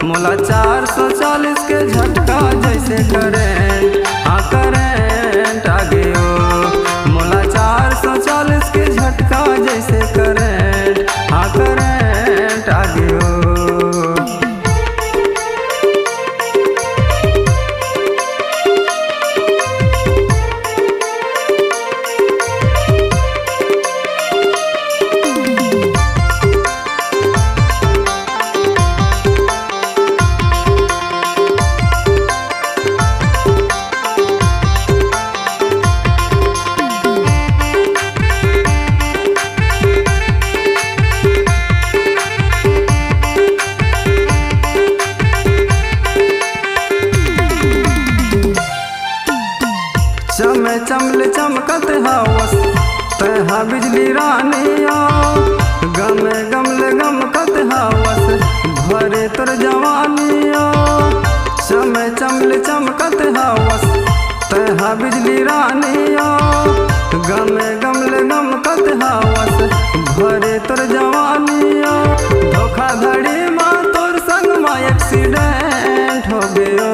मोला 440 के झटका जैसे करेंट, हाँ करेंट आ गयो। मोला 440 के झटका जैसे करेंट, हाँ करेंट आ गयो। चमे चमल चमकत हवस तहा बिजली रानिया, गमे गमल गमकत हवस भरे तोर जवानिया। चमे चमल चमकत हवस तहा बिजली रानिया, गमे गमल गमकत हवस भरे तोर जवानिया। धोखाधड़ी माँ तोर संग माँ एक्सीडेंट हो गयो,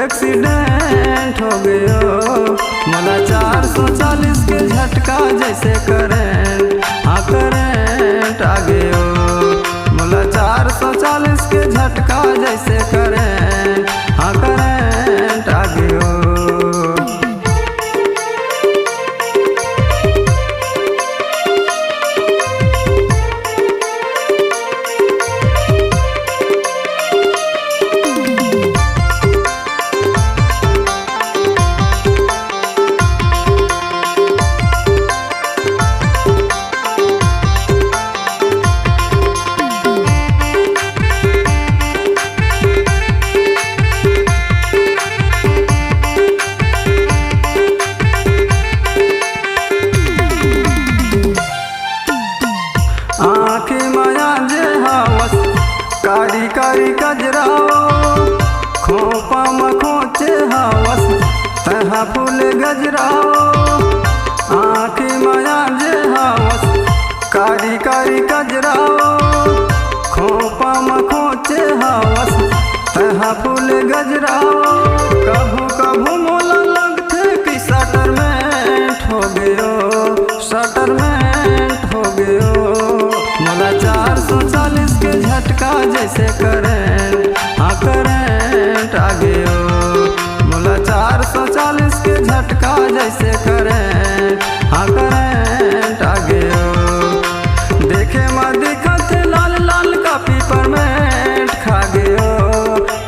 एक्सीडेंट हो गयो। मोला 440 के झटका जैसे करेंट, हाँ करेंट आ गयो। मोला 440 के झटका जैसे करेंट, हाँ करेंट आ गयो। आँखी माया जे हवस कारी कारी गजराओ, खोपा में खोचे हवस तहा फूल गजराओ। आँखी माया जे हवस कारी कारी गजराओ, खोपा में खोचे हवस तहा फूल गजराओ। कभू कभू मोला लगते कि सटरमेंट हो गयो, सटरमेंट हो गयो। मोला 440 के झटका जैसे करेंट, हाँ करेंट आ गयो। मोला 440 के झटका जैसे करेंट, हाँ करेंट आ गयो। देखे में दिखत लाल लाल का पिपरमेंट खा गयो,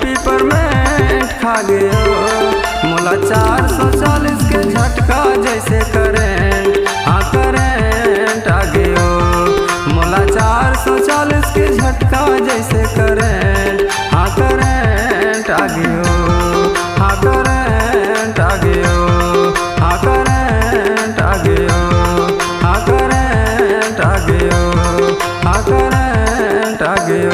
पिपरमेंट खा गयो। मोला 440 के झटका जैसे करेंट, हाँ करेंट आ गयो। मोला 440 के झटका जैसे करेंट, हाँ करेंट आ गयो, हाँ करेंट आ गयो, हाँ करेंट आ गयो, हाँ करेंट आ गयो, हाँ करेंट आ गयो।